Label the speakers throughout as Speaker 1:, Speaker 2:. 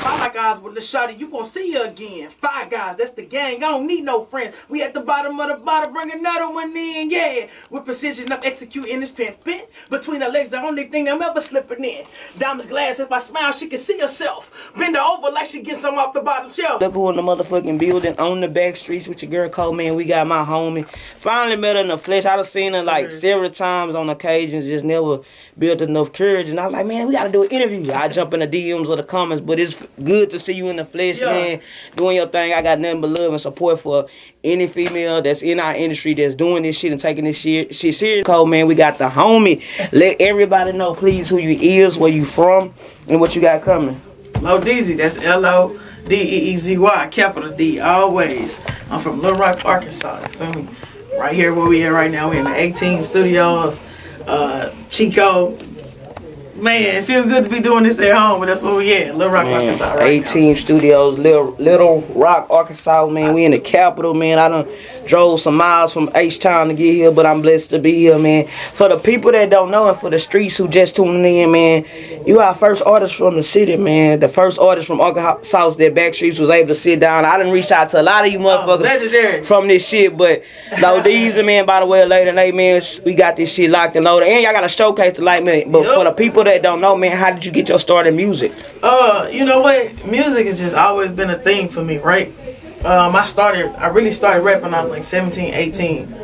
Speaker 1: If I like eyes with the shawty, you gon' see her again. 5 guys, that's the gang. I don't need no friends. We at the bottom of the bottle, bring another one in, yeah. With precision, I'm executing this pen. Between her legs, the only thing I'm ever slipping in. Diamond's glass, if I smile, she can see herself. Bend her over like she gets some off the bottom shelf.
Speaker 2: Up in the motherfucking building on the back streets with your girl Cole, man. We got my homie. Finally met her in the flesh. I done seen her like several times on occasions, just never built enough courage. And I was like, man, we gotta do an interview. I jump in the DMs or the comments, but it's good to see you in the flesh, man. Doing your thing. I got nothing but love and support for any female that's in our industry that's doing this shit and taking this shit serious. Cole, man, we got the homie. Let everybody know, please, who you is, where you from, and what you got coming.
Speaker 1: Lo Deezy, that's LoDeezy, capital D, always. I'm from Little Rock, Arkansas, you feel me? Right here where we at right now, we in the 18 studios. Chico, man, it feels good to be doing this at home, but that's where we at, Little Rock, Arkansas right
Speaker 2: 18 Studios, Little Rock, Arkansas, man. We in the capital, man. I done drove some miles from H-Town to get here, but I'm blessed to be here, man. For the people that don't know and for the streets who just tuning in, man, you our first artist from the city, man. The first artist from Arkansas that Backstreets was able to sit down. I done reached out to a lot of you motherfuckers from this shit, but LoDeezy, man, by the way, later night, man, we got this shit locked and loaded. And y'all got to showcase the light, man. But for the people that don't know, man, how did you get your start in music?
Speaker 1: You know what? Music has just always been a thing for me, right? I really started rapping when I was like 17, 18.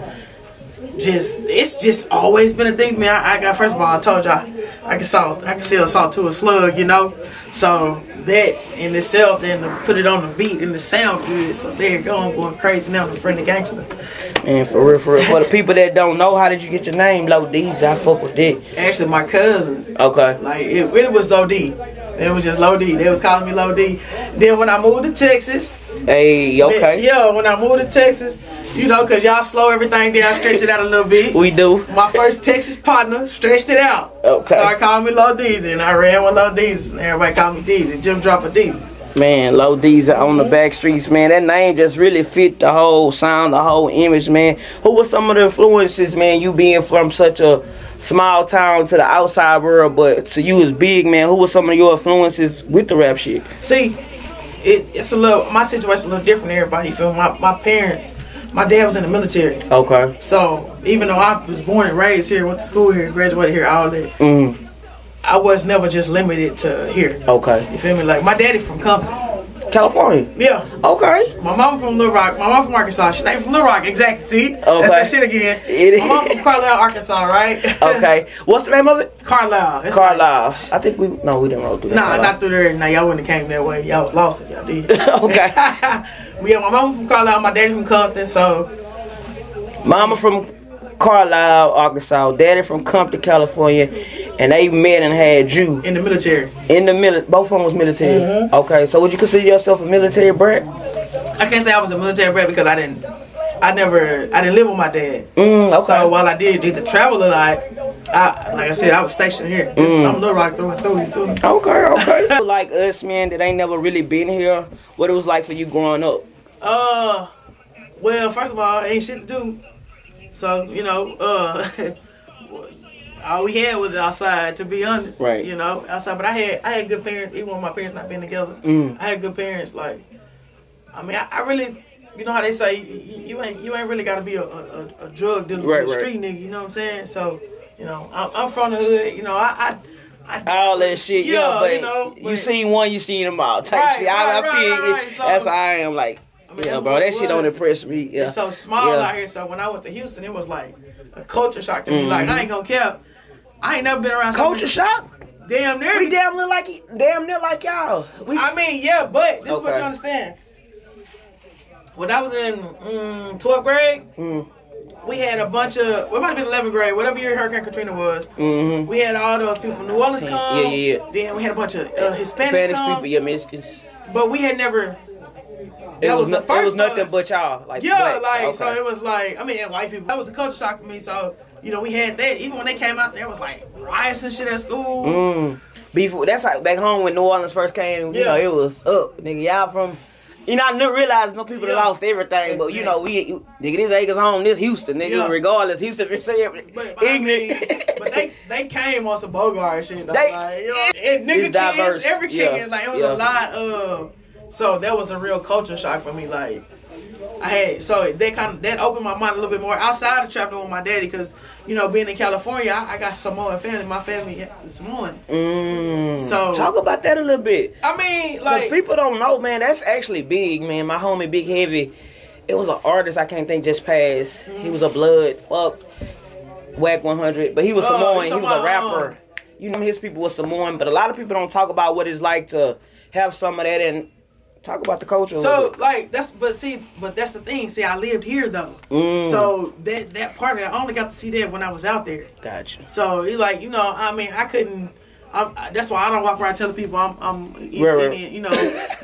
Speaker 1: It's just always been a thing for me. I got, first of all, I told y'all, I can sell salt to a slug, you know? So that in itself, then to put it on the beat and the sound good. So there you go, I'm going crazy now, I'm a friend of gangster.
Speaker 2: Man, for real. For the people that don't know, how did you get your name, Lo Deezy? I fuck with that.
Speaker 1: Actually, my cousins.
Speaker 2: Okay.
Speaker 1: Like, it really was Lo D. It was just Lo D. They was calling me Lo D. Then when I moved to Texas.
Speaker 2: Hey, okay.
Speaker 1: When I moved to Texas, you know, because y'all slow everything down, stretch it out a little bit.
Speaker 2: We do.
Speaker 1: My first Texas partner stretched it out.
Speaker 2: Okay.
Speaker 1: Started calling me Lo Deezy, and I ran with Lo Deezy, and everybody called me Deezy. Jim Dropper Deezy.
Speaker 2: Man, Lo Deezy on the back streets, man. That name just really fit the whole sound, the whole image, man. Who were some of the influences, man, you being from such a small town to the outside world, but to you is big, man? Who were some of your influences with the rap shit?
Speaker 1: See, it's a little, my situation a little different than everybody, you feel me? My parents, my dad was in the military. Okay. So, even though I was born and raised here, went to school here, graduated here, all that, I was never just limited to here. Okay. You feel me? Like, my daddy from Compton.
Speaker 2: California?
Speaker 1: Yeah.
Speaker 2: Okay.
Speaker 1: My mom from Little Rock. My mom from Arkansas. She ain't from Little Rock, exactly. See? Okay. That's that shit again. It is. My mom from Carlisle, Arkansas, right?
Speaker 2: Okay. What's the name of it?
Speaker 1: Carlisle. It's
Speaker 2: Carlisle. Like, I think we didn't roll through that.
Speaker 1: Nah, not through there. Nah, y'all wouldn't have came that way. Y'all was lost if y'all did.
Speaker 2: Okay.
Speaker 1: But yeah, my mama from Carlisle, my daddy from Compton, so.
Speaker 2: Mama from Carlisle, Arkansas, daddy from Compton, California, and they met and had you
Speaker 1: in the military.
Speaker 2: Both of them was military. Okay, so would you consider yourself a military brat?
Speaker 1: I can't say I was a military brat because I didn't live with my dad.
Speaker 2: Okay.
Speaker 1: So while I did to travel a lot, like I said, I was stationed here. I'm Little Rock through and through. You feel me?
Speaker 2: Okay. Like us, man, that ain't never really been here. What it was like for you growing up?
Speaker 1: Well, first of all, ain't shit to do. So, you know, all we had was outside, to be honest. Right. You know, outside. But I had good parents, even when my parents not being together. I had good parents. Like, I mean, I really, you know how they say, you ain't really got to be a drug dealer or a street nigga. You know what I'm saying? So, you know, I'm from the hood. You know, I
Speaker 2: all that shit, but you know, you seen one, you seen them all. Type shit. I feel it. So, that's how I am. Like. I mean, bro, that shit don't impress me. Yeah.
Speaker 1: It's so small out here. So when I went to Houston, it was like a culture shock to me. Like, I ain't gonna care. I ain't never been around
Speaker 2: culture shock.
Speaker 1: Damn near.
Speaker 2: We damn near like y'all.
Speaker 1: I mean, yeah, but this is what you understand. When I was in 12th grade, we had a bunch of. It might have been 11th grade, whatever year Hurricane Katrina was. We had all those people from New Orleans come. Yeah. Then we had a bunch of Hispanics come.
Speaker 2: People, Mexicans.
Speaker 1: But we had never.
Speaker 2: It was nothing but y'all. Like,
Speaker 1: yeah, like, so it was like, I mean, white people. That was a culture shock for me. So, you know, we had that. Even when they came out, there was like riots and shit at school.
Speaker 2: Beef. That's like back home when New Orleans first came. You know, it was up. Nigga, y'all from. You know, I didn't realize no people that lost everything, but you know, nigga, this acres home, this Houston, nigga. Regardless, Houston,
Speaker 1: but they they came on some Bogart shit though. Like, you know, and nigga
Speaker 2: diverse.
Speaker 1: kids, every kid. Like it was a lot of. So that was a real culture shock for me. Like I had that opened my mind a little bit more outside of trapping with my daddy, because you know, being in California, I got Samoan family. My family is Samoan. So
Speaker 2: talk about that a little bit.
Speaker 1: I mean, like,
Speaker 2: because people don't know, man. That's actually big, man. My homie Big Heavy, it was an artist I can't think just passed. He was a blood Whack 100, but he was Samoan. He was a rapper. You know, his people were Samoan, but a lot of people don't talk about what it's like to have some of that and talk about the culture.
Speaker 1: So like that's the thing. See, I lived here though, so that part of it, I only got to see that when I was out there.
Speaker 2: Gotcha.
Speaker 1: So it's like, you know, I mean, I couldn't. That's why I don't walk around telling people I'm East Indian. You know,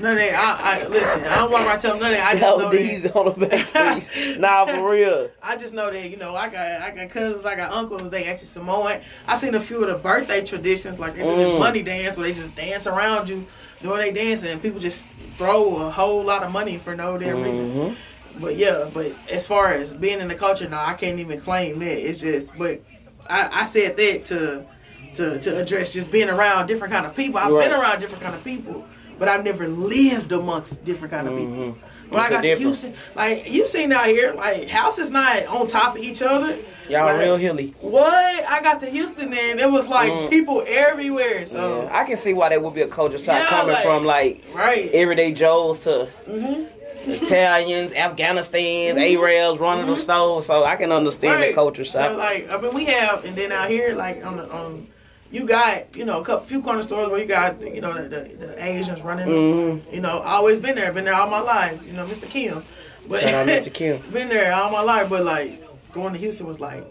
Speaker 1: none of that. Listen, I don't walk around telling none of that. I just know
Speaker 2: LoDeezy on the back streets. Nah, for real.
Speaker 1: I just know that, you know, I got cousins, I got uncles. They actually Samoan. I seen a few of the birthday traditions, like they do this money dance where they just dance around you doing they dancing, and people just throw a whole lot of money for no damn reason. But yeah, but as far as being in the culture, no, I can't even claim that. It's just, but I said that to address just being around different kind of people. I've been around different kind of people, but I've never lived amongst different kind of people. When I got to Houston, like you seen out here, like houses not on top of each other.
Speaker 2: Y'all
Speaker 1: like,
Speaker 2: real hilly.
Speaker 1: What? I got to Houston and it was like people everywhere. So
Speaker 2: I can see why that would be a culture shock coming from like everyday Joes to Italians, Afghanistans, Arabs running the stores. So I can understand the culture shock.
Speaker 1: So like, I mean, we have, and then out here, like on you got, you know, a few corner stores where you got, you know, the Asians running. You know, always been there all my life. You know, Mr. Kim. But
Speaker 2: shout out Mr. Kim.
Speaker 1: Been there all my life, but like going to Houston was like,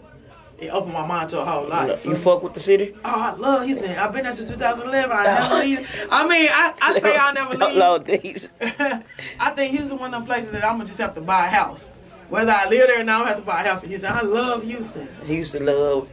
Speaker 1: it opened my mind to a whole lot.
Speaker 2: You fuck with the city?
Speaker 1: Oh, I love Houston. I've been there since 2011. I never leave. I mean, I say I never leave.
Speaker 2: Lo Deezy.
Speaker 1: I think Houston one of them places that I'm gonna just have to buy a house. Whether I live there or not, I have to buy a house in Houston. I love Houston. Houston
Speaker 2: love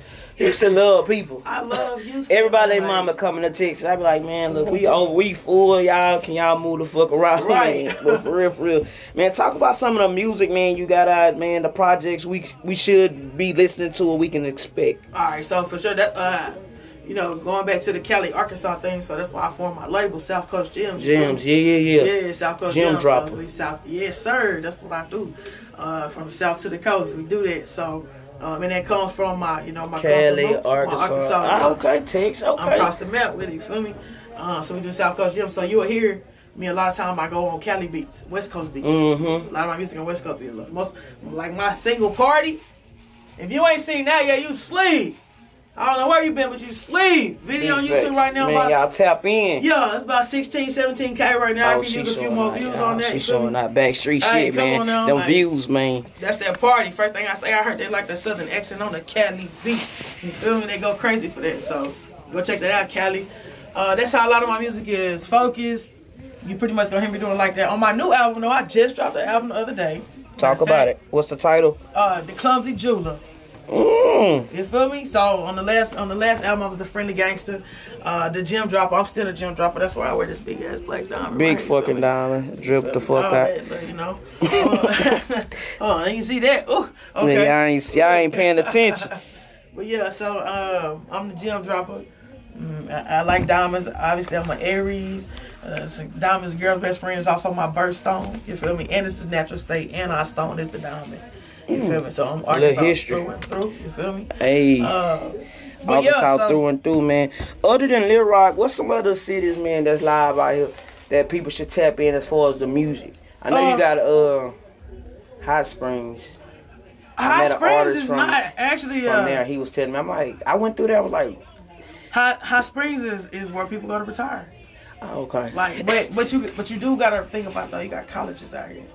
Speaker 2: people.
Speaker 1: I love Houston.
Speaker 2: Everybody, their mama coming to Texas. I be like, man, look, we full, y'all. Can y'all move the fuck around?
Speaker 1: Right.
Speaker 2: Man? But for real, man. Talk about some of the music, man. You got out, man. The projects we should be listening to, what we can expect.
Speaker 1: All right, so for sure that you know, going back to the Cali, Arkansas thing, so that's why I formed my label, SouthCoast Gems.
Speaker 2: Gems, yeah.
Speaker 1: Yeah, SouthCoast Gems.
Speaker 2: Dropper.
Speaker 1: So yes, sir. That's what I do. From the south to the coast, we do that. So. And that comes from my, you know, my
Speaker 2: Cali,
Speaker 1: Arkansas.
Speaker 2: Okay, Texas. Okay.
Speaker 1: I'm across the map with it. You feel me? So we do SouthCoast Gems. So you will hear me a lot of time. I go on Cali beats, West Coast beats. A lot of my music on West Coast beats. Most like my single party. If you ain't seen that yet, you sleep. I don't know where you been, but you sleep. Video on YouTube right now.
Speaker 2: Man, y'all tap in.
Speaker 1: Yeah, it's about 16, 17K right now. I can use a few more views on that.
Speaker 2: She's showing that backstreet shit, man.
Speaker 1: Now,
Speaker 2: them
Speaker 1: like,
Speaker 2: views, man.
Speaker 1: That's that party. First thing I say, I heard they like the southern accent on the Cali beat. You feel me? They go crazy for that. So go check that out, Cali. That's how a lot of my music is focused. You pretty much gonna hear me doing like that. On my new album, though, I just dropped the album the other day.
Speaker 2: Talk about it. What's the title?
Speaker 1: The Clumsy Jeweler. You feel me? So on the last album I was the Friendly Gangster, the Gem Dropper. I'm still a Gem Dropper. That's why I wear this big ass black diamond.
Speaker 2: Big fucking diamond. Drip the fuck out.
Speaker 1: That, you know. Oh, you see that? Ooh, okay.
Speaker 2: Man, y'all ain't paying attention.
Speaker 1: But yeah, so I'm the Gem Dropper. I like diamonds. Obviously, I'm an Aries. Diamonds, girl's best friend, is also my birthstone. You feel me? And it's the natural state. And our stone is the diamond. You feel me? So I'm Arkansas through and through. You feel me?
Speaker 2: Hey, Arkansas through and through, man. Other than Little Rock, what's some other cities, man, that's live out here that people should tap in as far as the music? I know you got Hot Springs.
Speaker 1: Hot Springs is not actually
Speaker 2: from there. He was telling me, I'm like, I went through there. I was like,
Speaker 1: Hot Springs is where people go to retire.
Speaker 2: Oh, okay.
Speaker 1: Like, but you do gotta think about though. You got colleges out here.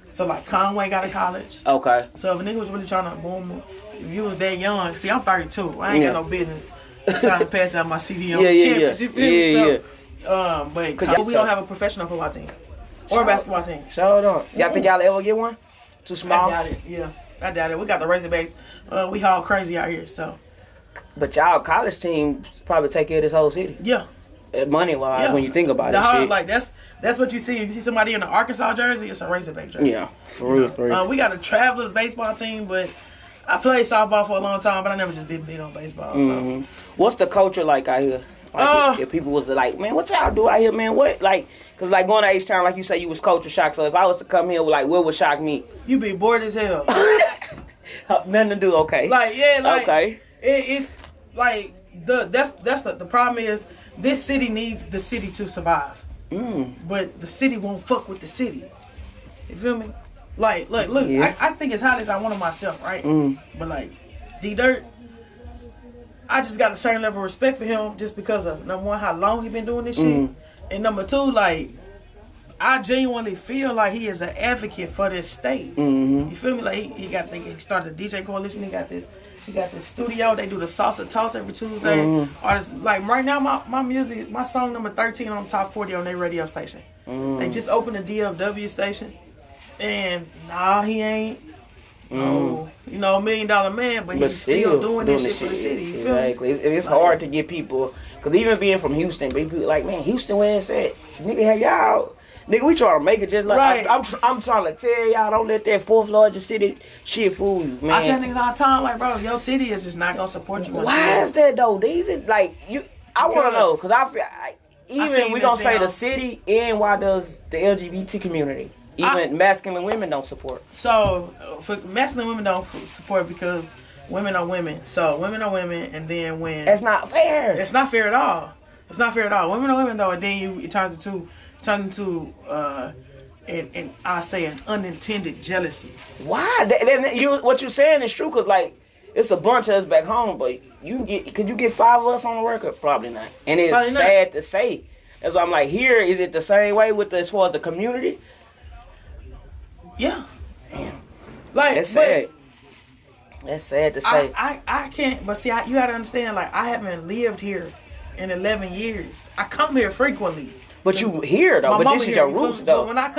Speaker 1: So like Conway got a college.
Speaker 2: Okay.
Speaker 1: So if a nigga was really trying to boom, if you was that young, see I'm 32. I ain't got no business trying to pass out my CD on campus. You feel me? So, but we don't have a professional football team or a basketball team.
Speaker 2: Shout out. Y'all think y'all ever get one? Too small?
Speaker 1: I doubt it. Yeah, I doubt it. We got the Razorbacks. We all crazy out here. So.
Speaker 2: But y'all college team probably take care of this whole city.
Speaker 1: Yeah.
Speaker 2: Money wise, when you think about it, shit.
Speaker 1: Like that's what you see. If you see somebody in an Arkansas jersey, it's a Razorback jersey.
Speaker 2: Yeah, for real.
Speaker 1: We got a Travelers baseball team, but I played softball for a long time, but I never just been big on baseball. So.
Speaker 2: What's the culture like out here? Like if people was like, man, what y'all do out here, man? What like? Cause like going to H-Town, like you say, you was culture shock. So if I was to come here, like, what would shock me?
Speaker 1: You be bored as hell.
Speaker 2: Nothing to do. Okay.
Speaker 1: Like
Speaker 2: okay.
Speaker 1: It's like the problem is this city needs the city to survive, but the city won't fuck with the city. You feel me? Like look, yeah. I think as hot as I want it myself, right? But like D-Dirt, I just got a certain level of respect for him just because of number one, how long he been doing this shit, and number two, like I genuinely feel like he is an advocate for this state. You feel me? Like he started the DJ Coalition. He got this studio. They do the salsa toss every Tuesday. Artists, like right now, my music, my song number 13 on top 40 on their radio station. They just opened a DFW station, and he ain't. No, you know, $1 million man, but he's still doing this shit for the city. You feel me?
Speaker 2: It's hard to get people, cause even being from Houston, people like, man, Houston, where it's at? Nigga, have y'all? Nigga, we trying to make it just like
Speaker 1: right.
Speaker 2: I'm trying to tell y'all, don't let that fourth largest city shit fool you, man.
Speaker 1: I tell niggas all the time, like, bro, your city is just not gonna support you.
Speaker 2: Why is that though? These is like you. I want to know, cause I feel even we gonna say the city, and why does the LGBT community? Even masculine women don't support. So,
Speaker 1: for masculine women don't support because women are women. So, women are women, and then when...
Speaker 2: That's not fair.
Speaker 1: It's not fair at all. It's not fair at all. Women are women, though, and then it turns into and I say an unintended jealousy.
Speaker 2: Why? What you're saying is true, because, like, it's a bunch of us back home, but could you get 5 of us on the record? Probably not. And it's sad to say. That's why I'm like, here, is it the same way as far as the community?
Speaker 1: Yeah.
Speaker 2: Damn. Like that's sad. That's sad to say.
Speaker 1: I can't. But see, you gotta understand. Like I haven't lived here in 11 years. I come here frequently.
Speaker 2: But you here though. But this is your roots though.
Speaker 1: But when I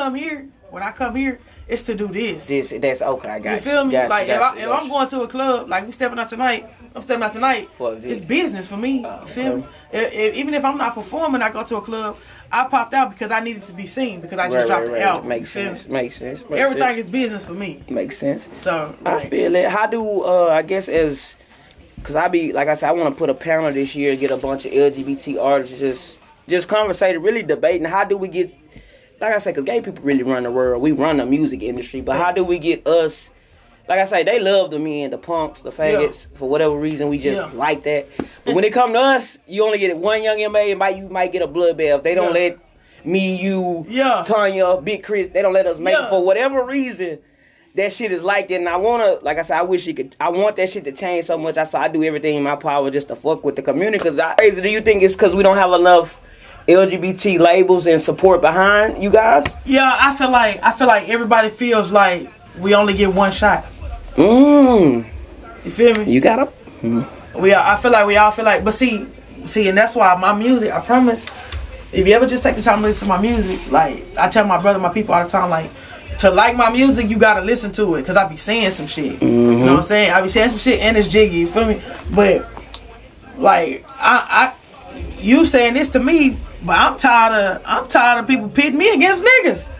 Speaker 1: come here, it's to do this.
Speaker 2: That's okay. I got you.
Speaker 1: You feel me?
Speaker 2: Gotcha,
Speaker 1: like if I'm going to a club, like we stepping out tonight. I'm stepping out tonight. It's business for me. You feel me? Even if I'm not performing, I go to a club. I popped out because I needed to be seen because I just dropped the album.
Speaker 2: Makes sense.
Speaker 1: Everything is business for me.
Speaker 2: Makes sense.
Speaker 1: So
Speaker 2: I feel it. How do I guess because like I said, I want to put a panel this year, get a bunch of LGBT artists just conversating, really debating. How do we get, like I said, because gay people really run the world. We run the music industry, but how do we get us? Like I say, they love the men, the punks, the faggots. For whatever reason, we just like that. But when it come to us, you only get one young MA, and you might get a bloodbath. They don't let me, you, Tanya, Big Chris, they don't let us make it for whatever reason. That shit is like that, and I wanna, like I said, I want that shit to change so much. I do everything in my power just to fuck with the community. Do you think it's because we don't have enough LGBT labels and support behind you guys?
Speaker 1: Yeah, I feel like everybody feels like we only get one shot. You feel me?
Speaker 2: You gotta.
Speaker 1: I feel like we all feel like, but see, and that's why my music. I promise, if you ever just take the time to listen to my music, like I tell my brother, my people all the time, like to like my music, you gotta listen to it, cause I be saying some shit. You know what I'm saying? I be saying some shit and it's jiggy. You feel me? But like you saying this to me, but I'm tired of people pitting me against niggas.